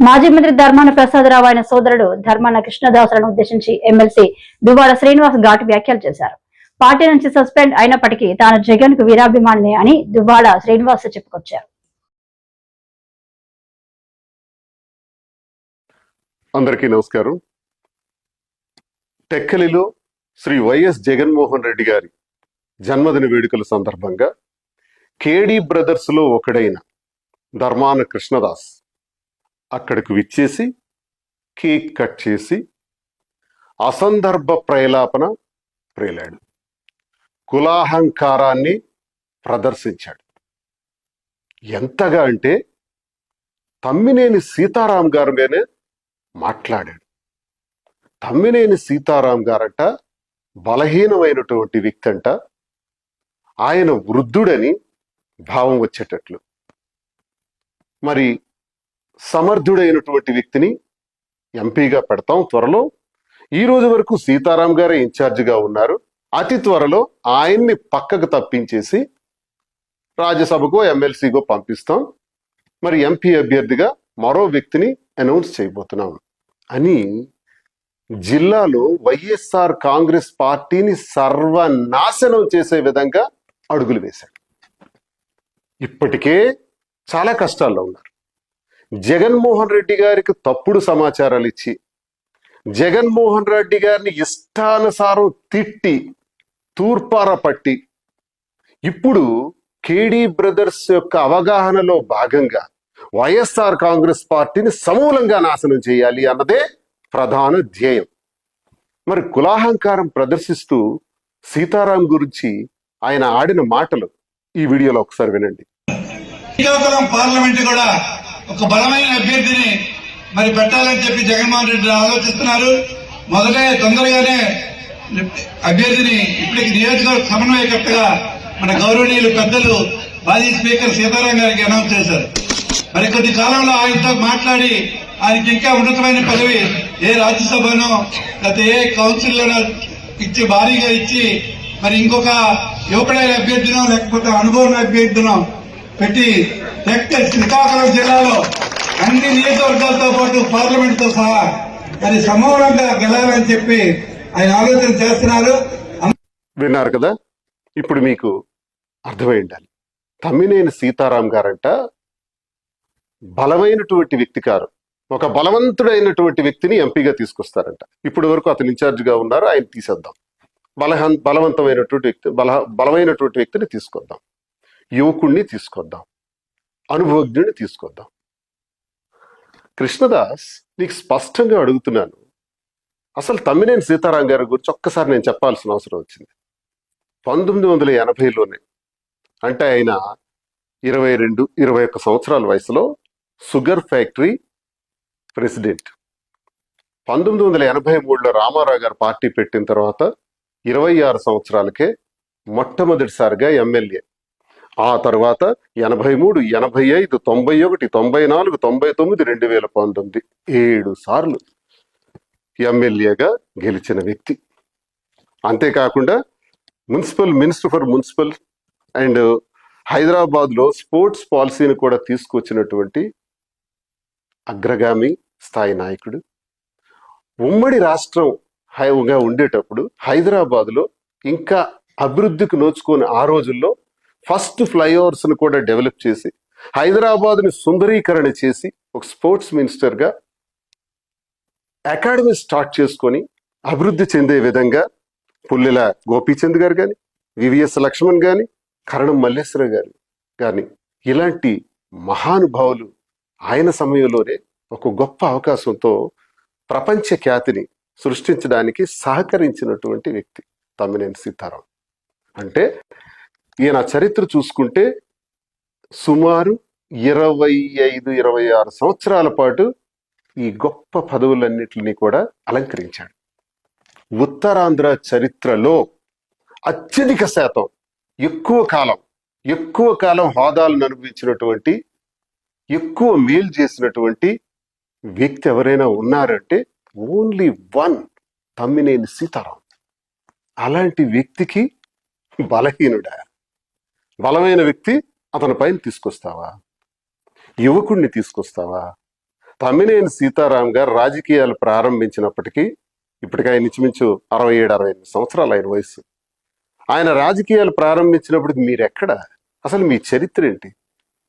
మాజీ మంత్రి ధర్మాన ప్రసాదరావు ఆయన సోదరుడు ధర్మాన కృష్ణదాసులను ఉద్దేశించి ఎమ్మెల్సీ దువ్వాడ శ్రీనివాస్ ఘాటు వ్యాఖ్యలు చేశారు. పార్టీ నుంచి సస్పెండ్ అయినప్పటికీ తాను జగన్ కు వీరాభిమానిని అని దువ్వాడ శ్రీనివాస్ చెప్పుకొచ్చారు. అందరికీ నమస్కారం. టెక్కలిలో శ్రీ వైఎస్ జగన్మోహన్ రెడ్డి గారి జన్మదిన వేడుకల సందర్భంగా కేడీ బ్రదర్స్ లో ఒకడైన ధర్మాన కృష్ణదాస్ అక్కడికి విచ్చేసి కేక్ కట్ చేసి అసందర్భ ప్రేలాపన ప్రేలాడు, కులాహంకారాన్ని ప్రదర్శించాడు. ఎంతగా అంటే తమ్మినేని సీతారాం గారుగానే మాట్లాడాడు. తమ్మినేని సీతారాం గారట బలహీనమైనటువంటి వ్యక్తి అంట, ఆయన వృద్ధుడని భావం వచ్చేటట్లు. మరి సమర్థుడైనటువంటి వ్యక్తిని ఎంపీగా పెడతాం త్వరలో. ఈ రోజు వరకు సీతారాం గారే ఇన్ఛార్జిగా ఉన్నారు. అతి త్వరలో ఆయన్ని పక్కకు తప్పించేసి రాజ్యసభకో ఎమ్మెల్సీకో పంపిస్తాం. మరి ఎంపీ అభ్యర్థిగా మరో వ్యక్తిని అనౌన్స్ చేయబోతున్నాం అని జిల్లాలో వైఎస్ఆర్ కాంగ్రెస్ పార్టీని సర్వనాశనం చేసే విధంగా అడుగులు వేశాడు. ఇప్పటికే చాలా కష్టాల్లో ఉన్నారు. జగన్మోహన్ రెడ్డి గారికి తప్పుడు సమాచారాలు ఇచ్చి జగన్మోహన్ రెడ్డి గారిని ఇష్టానుసారం తిట్టి తూర్పార పట్టి ఇప్పుడు కేడీ బ్రదర్స్ యొక్క అవగాహనలో భాగంగా వైఎస్ఆర్ కాంగ్రెస్ పార్టీని సమూలంగా నాశనం చేయాలి అన్నదే ప్రధాన ధ్యేయం. మరి కులాహంకారం ప్రదర్శిస్తూ సీతారాం గురించి ఆయన ఆడిన మాటలు ఈ వీడియోలో ఒకసారి వినండి. పార్లమెంట్ కూడా ఒక బలమైన అభ్యర్థిని మరి పెట్టాలని చెప్పి జగన్మోహన్ రెడ్డి ఆలోచిస్తున్నారు. మొదలే తొందరగానే అభ్యర్థిని ఇప్పటికి నియోజకవర్గ సమన్వయకర్తగా మన గౌరవనీయులు పెద్దలు మాజీ స్పీకర్ సీతారాం గారికి అనౌన్స్ చేశారు. మరి కొద్ది కాలంలో ఆయనతో మాట్లాడి ఆయనకి ఇంకా ఉన్నతమైన పదవి ఏ రాజ్యసభనో లేకపోతే ఏ కౌన్సిల్లోనో ఇచ్చి భారీగా ఇచ్చి మరి ఇంకొక యువకుడైన అభ్యర్థినో లేకపోతే అనుభవం అభ్యర్థినో పెట్టి శ్రీకాకుళం జిల్లాలో అన్ని నియోజకవర్గాలతో పాటు పార్లమెంట్ తో సహా మరి సమూలంగా గెలాలని చెప్పి ఆయన ఆలోచన చేస్తున్నారు. విన్నారు కదా, ఇప్పుడు మీకు అర్థమై ఉండాలి. తమ్మినేని సీతారాం గారంట బలమైనటువంటి వ్యక్తి కారు, ఒక బలవంతుడైనటువంటి వ్యక్తిని ఎంపీగా తీసుకొస్తారంట. ఇప్పటి వరకు అతను ఇన్ఛార్జిగా ఉన్నారు, ఆయన తీసేద్దాం. బలమైనటువంటి వ్యక్తిని తీసుకొద్దాం, యువకుణ్ణి తీసుకొద్దాం, అనుభవజ్ఞుడిని తీసుకొద్దాం. కృష్ణదాస్, నీకు స్పష్టంగా అడుగుతున్నాను, అసలు తమ్మినేని సీతారాం గారి గురించి ఒక్కసారి నేను చెప్పాల్సిన అవసరం వచ్చింది. 1980లోనే, అంటే ఆయన 22-21 సంవత్సరాల వయసులో షుగర్ ఫ్యాక్టరీ ప్రెసిడెంట్. 1983లో రామారావు గారు పార్టీ పెట్టిన తర్వాత 26 సంవత్సరాలకే మొట్టమొదటిసారిగా ఎమ్మెల్యే. ఆ తర్వాత 83, 85, 91, 94, 99, 2019 7 సార్లు ఎమ్మెల్యేగా గెలిచిన వ్యక్తి. అంతేకాకుండా minister for municipal and Hyderabad లో స్పోర్ట్స్ పాలసీని కూడా తీసుకొచ్చినటువంటి అగ్రగామి స్థాయి నాయకుడు. ఉమ్మడి రాష్ట్రంగా ఉండేటప్పుడు హైదరాబాద్ లో ఇంకా అభివృద్ధికి నోచుకొని ఆ రోజుల్లో ఫస్ట్ ఫ్లైఓవర్స్ ను కూడా డెవలప్ చేసి హైదరాబాద్ ని సుందరీకరణ చేసి ఒక స్పోర్ట్స్ మినిస్టర్ గా అకాడమీ స్టార్ట్ చేసుకొని అభివృద్ధి చెందే విధంగా పుల్లెల గోపీచంద్ గారు కానీ, వివిఎస్ లక్ష్మణ్ గాని, కరణం మల్లేశ్వర గారు కానీ ఇలాంటి మహానుభావులు ఆయన సమయంలోనే ఒక గొప్ప అవకాశంతో ప్రపంచ ఖ్యాతిని సృష్టించడానికి సహకరించినటువంటి వ్యక్తి తమ్మినేని సీతారాం. అంటే ఈయన చరిత్ర చూసుకుంటే సుమారు 25-26 సంవత్సరాల పాటు ఈ గొప్ప పదవులన్నిటిని కూడా అలంకరించాడు. ఉత్తరాంధ్ర చరిత్రలో అత్యధిక శాతం ఎక్కువ కాలం హోదాలను అనుభవించినటువంటి, ఎక్కువ మేలు చేసినటువంటి వ్యక్తి ఎవరైనా ఉన్నారంటే ఓన్లీ వన్, తమ్మినేని సీతారాం. అలాంటి వ్యక్తికి బలహీనుడా? బలమైన వ్యక్తి అతని పైన తీసుకొస్తావా? యువకుడిని తీసుకొస్తావా? తమ్మినేని సీతారాం గారు రాజకీయాలు ప్రారంభించినప్పటికీ ఇప్పటికి ఆయన ఇంచుమించు 67-68 సంవత్సరాలు ఆయన వయసు. ఆయన రాజకీయాలు ప్రారంభించినప్పటికి మీరెక్కడ? అసలు మీ చరిత్ర ఏంటి?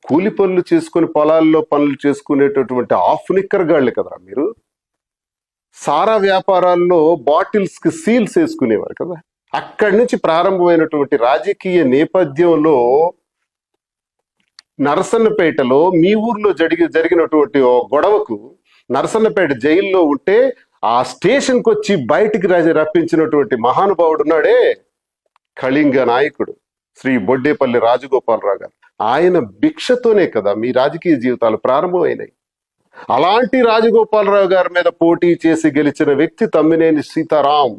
కూలి పనులు చేసుకుని పొలాల్లో పనులు చేసుకునేటటువంటి ఆఫ్ నిక్కర్ గాళ్లే కదరా మీరు. సారా వ్యాపారాల్లో బాటిల్స్ కి సీల్స్ వేసుకునేవారు కదా. అక్కడి నుంచి ప్రారంభమైనటువంటి రాజకీయ నేపథ్యంలో నరసన్నపేటలో మీ ఊర్లో జరిగినటువంటి ఓ గొడవకు నరసన్నపేట జైల్లో ఉంటే ఆ స్టేషన్కి వచ్చి బయటికి రప్పించినటువంటి మహానుభావుడు ఉన్నాడే, కళింగ నాయకుడు శ్రీ బొడ్డేపల్లి రాజగోపాలరావు గారు. ఆయన భిక్షతోనే కదా మీ రాజకీయ జీవితాలు ప్రారంభమైనాయి. అలాంటి రాజగోపాలరావు గారి మీద పోటీ చేసి గెలిచిన వ్యక్తి తమ్మినేని సీతారాం.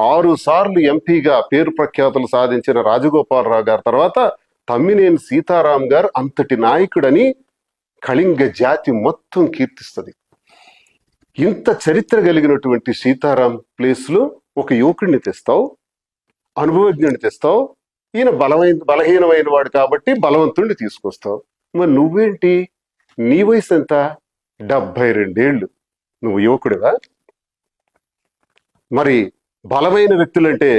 6 సార్లు ఎంపీగా పేరు ప్రఖ్యాతులు సాధించిన రాజగోపాలరావు గారి తర్వాత తమ్మినేని సీతారాం గారు అంతటి నాయకుడని కళింగ జాతి మొత్తం కీర్తిస్తుంది. ఇంత చరిత్ర కలిగినటువంటి సీతారాం ప్లేస్ లో ఒక యువకుడిని తెస్తావు, అనుభవజ్ఞుడిని తెస్తావు. ఈయన బలహీనమైన వాడు కాబట్టి బలవంతుడిని తీసుకొస్తావు. మరి నువ్వేంటి? నీ వయసు ఎంత? 72 ఏళ్ళు. నువ్వు యువకుడివా? మరి బలమైన వ్యక్తులంటే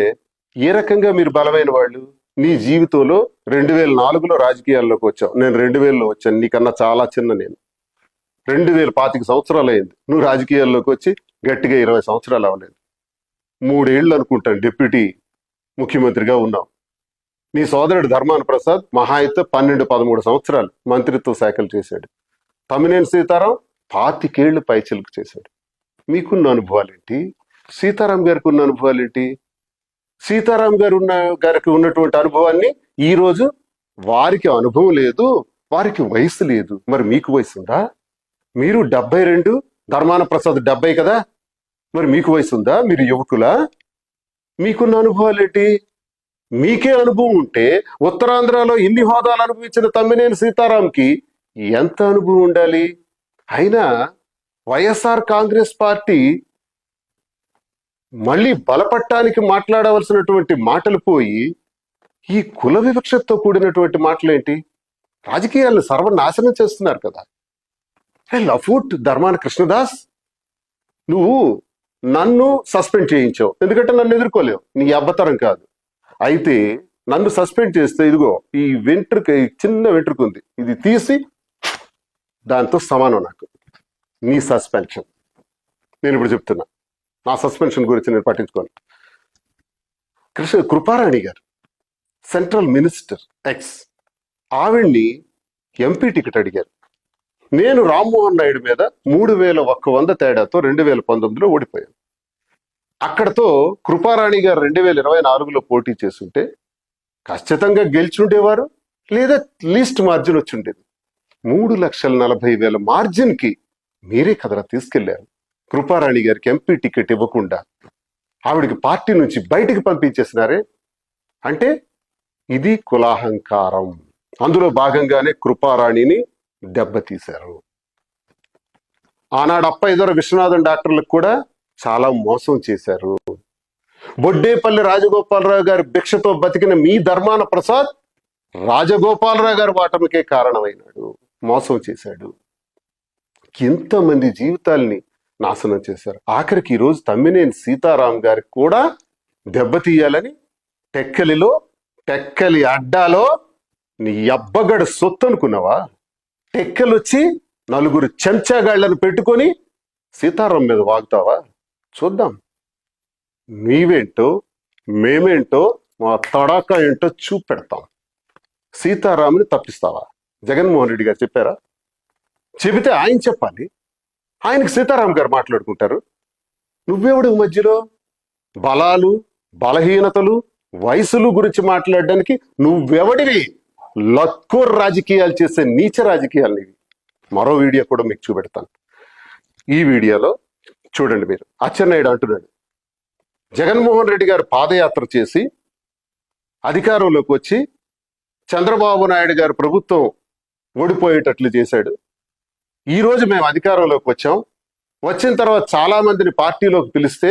ఏ రకంగా మీరు బలమైన వాళ్ళు? నీ జీవితంలో 2004లో రాజకీయాల్లోకి వచ్చావు. నేను 2000లో వచ్చాను. నీకన్నా చాలా చిన్న నేను. 25 సంవత్సరాలు అయింది నువ్వు రాజకీయాల్లోకి వచ్చి. గట్టిగా 20 సంవత్సరాలు అవ్వలేదు. 3 ఏళ్ళు అనుకుంటాను డిప్యూటీ ముఖ్యమంత్రిగా ఉన్నావు. నీ సోదరుడు ధర్మాన ప్రసాద్ మహా అయితే 12-13 సంవత్సరాలు మంత్రిత్వ శాఖలు చేశాడు. తమ్మినేని సీతారాం 25 ఏళ్ళు పైచిలుకు చేశాడు. మీకున్న అనుభవాలేంటి? సీతారాం గారికి ఉన్న అనుభవాలేంటి? సీతారాం గారికి ఉన్నటువంటి అనుభవాన్ని ఈ రోజు వారికి అనుభవం లేదు, వారికి వయసు లేదు. మరి మీకు వయసు ఉందా? మీరు 72, ధర్మాన ప్రసాద్ 70 కదా. మరి మీకు వయసు ఉందా? మీరు యువకులా? మీకున్న అనుభవాలేంటి? మీకే అనుభవం ఉంటే ఉత్తరాంధ్రలో ఇన్ని హోదాలు అనుభవించిన తమ్మినేని సీతారాంకి ఎంత అనుభవం ఉండాలి? అయినా వైఎస్ఆర్ కాంగ్రెస్ పార్టీ మళ్ళీ బలపట్టానికి మాట్లాడవలసినటువంటి మాటలు పోయి ఈ కుల వివక్షతో కూడినటువంటి మాటలేంటి? రాజకీయాలను సర్వనాశనం చేస్తున్నారు కదా. లఫూట్ ధర్మాన కృష్ణదాస్, నువ్వు నన్ను సస్పెండ్ చేయించావు. ఎందుకంటే నన్ను ఎదుర్కోలేవు, నీ అబ్బతరం కాదు. అయితే నన్ను సస్పెండ్ చేస్తే ఇదిగో ఈ చిన్న వెంట్రుక ఉంది, ఇది తీసి దాంతో సమానం నాకు నీ సస్పెన్షన్. నేను ఇప్పుడు చెప్తున్నా, నా సస్పెన్షన్ గురించి నేను పట్టించుకోను. కృపారాణి గారు సెంట్రల్ మినిస్టర్ ఎక్స్, ఆవిడ్ని ఎంపీ టికెట్ అడిగారు. నేను రామ్మోహన్ నాయుడు మీద 3100 తేడాతో 2019లో ఓడిపోయాను. అక్కడతో కృపారాణి గారు 2024లో పోటీ చేస్తుంటే ఖచ్చితంగా గెలిచుండేవారు, లేదా లీస్ట్ మార్జిన్ వచ్చి ఉండేది. 3,40,000 మార్జిన్ కి మీరే కదరా తీసుకెళ్లారు. కృపారాణి గారికి ఎంపీ టికెట్ ఇవ్వకుండా ఆవిడికి పార్టీ నుంచి బయటికి పంపించేసినారే. అంటే ఇది కులాహంకారం. అందులో భాగంగానే కృపారాణిని దెబ్బతీశారు. ఆనాడు అప్పైదొర విశ్వనాథన్ డాక్టర్లకు కూడా చాలా మోసం చేశారు. బొడ్డేపల్లి రాజగోపాలరావు గారి భిక్షతో బతికిన మీ ధర్మాన ప్రసాద్ రాజగోపాలరావు గారి ఓటమికే కారణమైనాడు, మోసం చేశాడు. ఎంతమంది జీవితాల్ని నాశనం చేశారు. ఆఖరికి ఈరోజు తమ్మినేని సీతారాం గారికి కూడా దెబ్బతీయాలని టెక్కలి అడ్డాలో నీ అబ్బగడ సొత్తు అనుకున్నావా? టెక్కలొచ్చి 4 చెంచాగాళ్లను పెట్టుకొని సీతారాం మీద వాగుతావా? చూద్దాం నీవేంటో మేమేంటో మా తడాక ఏంటో చూపెడతాం. సీతారాముని తప్పిస్తావా? జగన్మోహన్ రెడ్డి గారు చెప్పారా? చెబితే ఆయన చెప్పాలి. ఆయనకి సీతారాం గారు మాట్లాడుకుంటారు. నువ్వెవడు మధ్యలో? బలాలు, బలహీనతలు, వయసులు గురించి మాట్లాడడానికి నువ్వెవడివి? లక్కూర్ రాజకీయాలు చేసే నీచ రాజకీయాలు ఇవి. మరో వీడియో కూడా మీకు చూపెడతాను. ఈ వీడియోలో చూడండి మీరు. అచ్చెన్నాయుడు అంటున్నాడు, జగన్మోహన్ రెడ్డి గారు పాదయాత్ర చేసి అధికారంలోకి వచ్చి చంద్రబాబు నాయుడు గారు ప్రభుత్వం ఓడిపోయేటట్లు చేశాడు. ఈ రోజు మేము అధికారంలోకి వచ్చాం. వచ్చిన తర్వాత చాలా మందిని పార్టీలోకి పిలిస్తే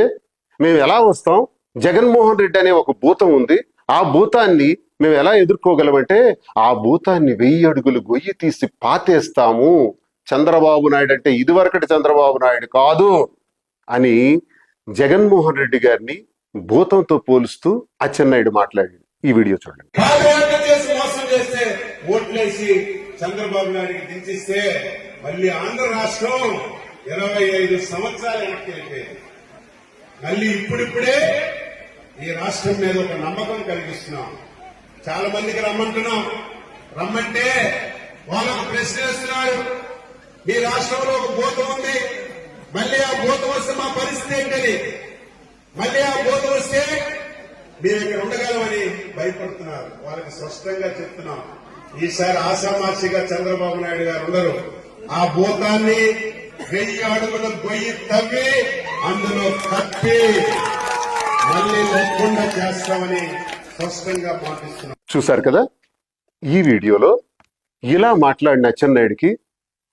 మేము ఎలా వస్తాం? జగన్మోహన్ రెడ్డి అనే ఒక భూతం ఉంది. ఆ భూతాన్ని మేము ఎలా ఎదుర్కోగలమంటే ఆ భూతాన్ని 1000 అడుగులు గొయ్యి తీసి పాతేస్తాము చంద్రబాబు నాయుడు అంటే ఇదివరకటి చంద్రబాబు నాయుడు కాదు అని జగన్మోహన్ రెడ్డి గారిని భూతంతో పోలుస్తూ అచ్చెన్నాయుడు మాట్లాడాడు. ఈ వీడియో చూడండి. పాదయాత్ర చేసి మోసం చేస్తే ఓట్లేసి చంద్రబాబు నాయుడికి దించిస్తే మళ్ళీ ఆంధ్ర రాష్ట్రం 25 సంవత్సరాలు వెనక్కి వెళ్ళిపోయింది. మళ్ళీ ఇప్పుడిప్పుడే ఈ రాష్ట్రం మీద ఒక నమ్మకం కలిగిస్తున్నాం. చాలా మందికి రమ్మంటున్నాం. రమ్మంటే వాళ్ళకు ప్రశ్న వేస్తున్నారు. మీ రాష్ట్రంలో ఒక భూతం ఉంది, మళ్ళీ ఆ భూతం వస్తే మా పరిస్థితి ఏంటని, మళ్ళీ ఆ భూతం వస్తే మేము ఇక్కడ ఉండగలమని భయపడుతున్నారు. వాళ్ళకి స్పష్టంగా చెప్తున్నాం, ఈసారి ఆషామాషిగా చంద్రబాబు నాయుడు గారు ఉండరు. ఆ భూతాన్ని 1000 అడుగుల గొయ్యి తవ్వి అందులో కప్పి మళ్ళీ లేకుండా చేస్తామని స్పష్టంగా మాటిస్తున్నాం. చూశారు కదా, ఈ వీడియోలో ఇలా మాట్లాడిన అచ్చెన్నాయుడికి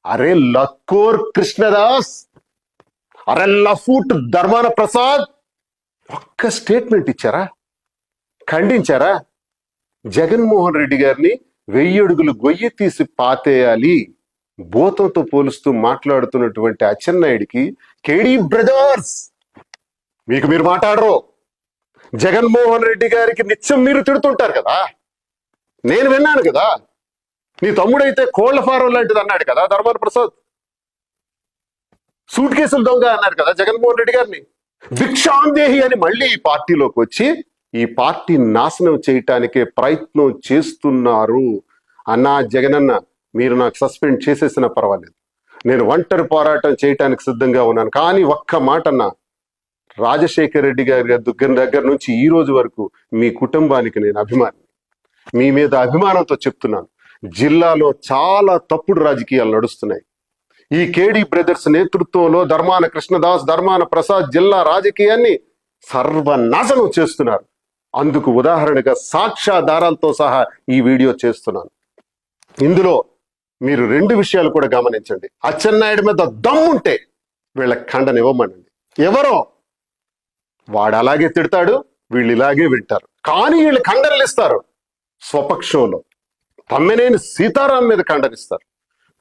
అరే లక్కోర్ కృష్ణదాస్, అరే లఫూట్ ధర్మాన ప్రసాద్ ఒక్క స్టేట్మెంట్ ఇచ్చారా? ఖండించారా? జగన్మోహన్ రెడ్డి గారిని 1000 అడుగులు గొయ్యి తీసి పాతేయాలి భూతంతో పోలుస్తూ మాట్లాడుతున్నటువంటి అచ్చెన్నాయుడికి కేడీ బ్రదర్స్ మీకు మీరు మాట్లాడరు. జగన్మోహన్ రెడ్డి గారికి నిత్యం మీరు తిడుతుంటారు కదా, నేను విన్నాను కదా. నీ తమ్ముడైతే కోళ్ల ఫారం లాంటిది అన్నాడు కదా ధర్మాన ప్రసాద్. సూట్ కేసులు దొంగ అన్నారు కదా జగన్మోహన్ రెడ్డి గారిని. భిక్షాందేహి అని మళ్ళీ ఈ పార్టీలోకి వచ్చి ఈ పార్టీ నాశనం చేయటానికే ప్రయత్నం చేస్తున్నారు. అన్నా జగనన్న, మీరు నాకు సస్పెండ్ చేసేసినా పర్వాలేదు, నేను ఒంటరి పోరాటం చేయటానికి సిద్ధంగా ఉన్నాను. కానీ ఒక్క మాట అన్నా, రాజశేఖర్ రెడ్డి గారి దగ్గర నుంచి ఈ రోజు వరకు మీ కుటుంబానికి నేను అభిమాని. మీ మీద అభిమానంతో చెప్తున్నాను, జిల్లాలో చాలా తప్పుడు రాజకీయాలు నడుస్తున్నాయి. ఈ కేడీ బ్రదర్స్ నేతృత్వంలో ధర్మాన కృష్ణదాస్, ధర్మాన ప్రసాద్ జిల్లా రాజకీయాన్ని సర్వనాశనం చేస్తున్నారు. అందుకు ఉదాహరణగా సాక్ష్యాధారాలతో సహా ఈ వీడియో చేస్తున్నాను. ఇందులో మీరు 2 విషయాలు కూడా గమనించండి. అచ్చెన్నాయుడు మీద దమ్ముంటే వీళ్ళ ఖండనివ్వమనండి. ఎవరో వాడు అలాగే తిడతాడు, వీళ్ళు ఇలాగే వింటారు. కానీ వీళ్ళు ఖండనలు ఇస్తారు. స్వపక్షంలో తమ్మినేని సీతారాం మీద ఖండనిస్తారు.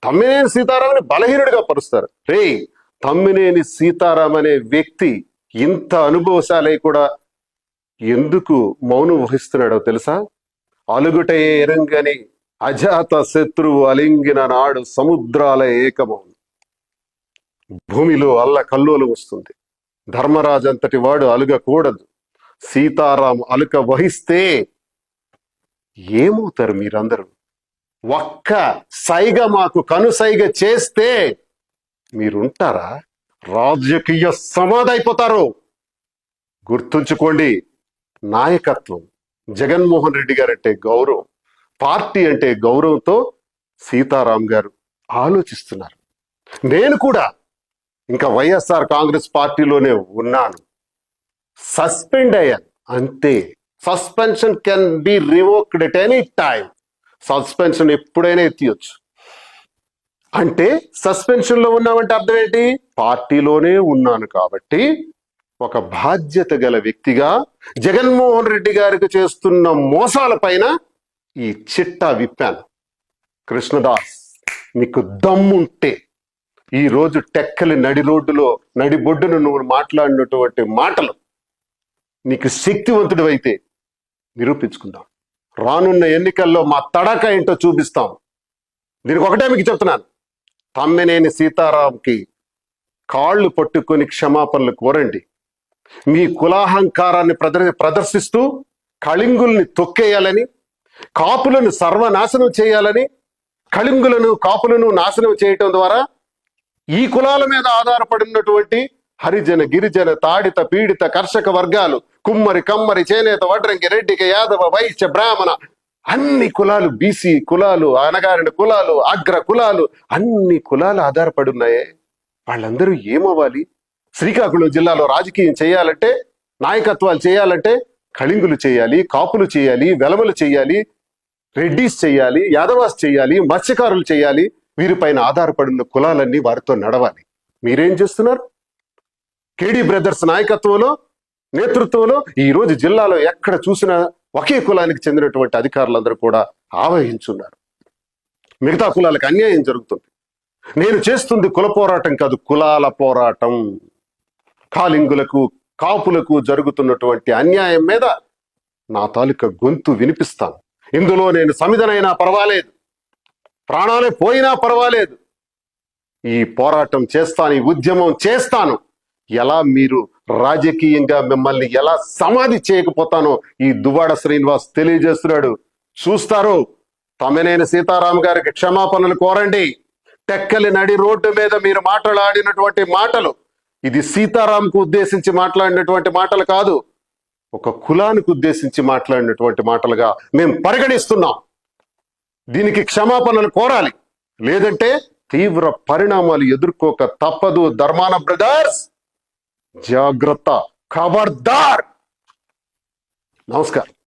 తమ్మినేని సీతారాంని బలహీనుడిగా పరుస్తారు. రే, తమ్మినేని సీతారాం అనే వ్యక్తి ఇంత అనుభవశాలై కూడా ఎందుకు మౌనం వహిస్తున్నాడో తెలుసా? అలుగుటయే ఎరంగని అజాత శత్రువు అలింగిన నాడు సముద్రాల ఏకమౌను. భూమిలో అల్ల కల్లోలం వస్తుంది. ధర్మరాజు అంతటి వాడు అలుగకూడదు. సీతారాం అలుక వహిస్తే ఏమవుతారు మీరందరూ? ఒక్క సైగ మాకు కనుసైగ చేస్తే మీరుంటారా? రాజకీయ సమాధైపోతారు. గుర్తుంచుకోండి, నాయకత్వం, జగన్మోహన్ రెడ్డి గారు అంటే గౌరవం, పార్టీ అంటే గౌరవంతో సీతారాం గారు ఆలోచిస్తున్నారు. నేను కూడా ఇంకా వైఎస్ఆర్ కాంగ్రెస్ పార్టీలోనే ఉన్నాను. సస్పెండ్ అయ్యాను అంతే. Suspension can be revoked at any time. Suspension ఎప్పుడైనా ఎత్తియొచ్చు. అంటే సస్పెన్షన్ లో ఉన్నామంటే అర్థం ఏంటి? పార్టీలోనే ఉన్నాను కాబట్టి ఒక బాధ్యత గల వ్యక్తిగా జగన్మోహన్ రెడ్డి గారికి చేస్తున్న మోసాల పైన ఈ చిట్టా విప్పాను. కృష్ణదాస్, నీకు దమ్ముంటే ఈ రోజు టెక్కలి నడి రోడ్డులో నడి బొడ్డును నువ్వు మాట్లాడినటువంటి మాటలు నీకు శక్తివంతుడు అయితే నిరూపించుకుందాం. రానున్న ఎన్నికల్లో మా తడక ఏంటో చూపిస్తాం. దీనికి ఒకటే మీకు చెప్తున్నాను, తమ్మినేని సీతారాంకి కాళ్ళు పట్టుకొని క్షమాపణలు కోరండి. మీ కులాహంకారాన్ని ప్రదర్శిస్తూ కళింగుల్ని తొక్కేయాలని, కాపులను సర్వనాశనం చేయాలని, కళింగులను కాపులను నాశనం చేయటం ద్వారా ఈ కులాల మీద ఆధారపడినటువంటి హరిజన, గిరిజన, తాడిత, పీడిత, కర్షక వర్గాలు, కుమ్మరి, కమ్మరి, చేనేత, వడ్రంగి, రెడ్డిక, యాదవ, వైశ్య, బ్రాహ్మణ, అన్ని కులాలు, బీసీ కులాలు, అనగారిన కులాలు, అగ్ర కులాలు, అన్ని కులాలు ఆధారపడి ఉన్నాయే. వాళ్ళందరూ ఏమవ్వాలి? శ్రీకాకుళం జిల్లాలో రాజకీయం చేయాలంటే, నాయకత్వాలు చేయాలంటే కళింగులు చేయాలి, కాపులు చేయాలి, వెలమలు చేయాలి, రెడ్డిస్ చేయాలి, యాదవాస్ చేయాలి, మత్స్యకారులు చేయాలి. వీరిపైన ఆధారపడిన కులాలన్నీ వారితో నడవాలి. మీరేం చేస్తున్నారు? కేడీ బ్రదర్స్ నాయకత్వంలో, నేతృత్వంలో ఈ రోజు జిల్లాలో ఎక్కడ చూసినా ఒకే కులానికి చెందినటువంటి అధికారులందరూ కూడా ఆవహించున్నారు. మిగతా కులాలకు అన్యాయం జరుగుతుంది. నేను చేస్తుంది కుల పోరాటం కాదు, కులాల పోరాటం. కాలింగులకు కాపులకు జరుగుతున్నటువంటి అన్యాయం మీద నా తాలూకా గొంతు వినిపిస్తాను. ఇందులో నేను సమిధనైనా పర్వాలేదు, ప్రాణాలే పోయినా పర్వాలేదు, ఈ పోరాటం చేస్తాను, ఈ ఉద్యమం చేస్తాను. ఎలా మీరు రాజకీయంగా మిమ్మల్ని ఎలా సమాధి చేయకపోతానో ఈ దువ్వాడ శ్రీనివాస్ తెలియజేస్తున్నాడు. చూస్తారు. తమ్మినేని సీతారాం గారికి క్షమాపణలు కోరండి. టెక్కలి నడి రోడ్డు మీద మీరు మాట్లాడినటువంటి మాటలు, ఇది సీతారాంకు ఉద్దేశించి మాట్లాడినటువంటి మాటలు కాదు, ఒక కులానికి ఉద్దేశించి మాట్లాడినటువంటి మాటలుగా మేము పరిగణిస్తున్నాం. దీనికి క్షమాపణలు కోరాలి, లేదంటే తీవ్ర పరిణామాలు ఎదుర్కోక తప్పదు. ధర్మాన బ్రదర్స్ జాగ్రత్త, ఖబర్దార్. నమస్కారం.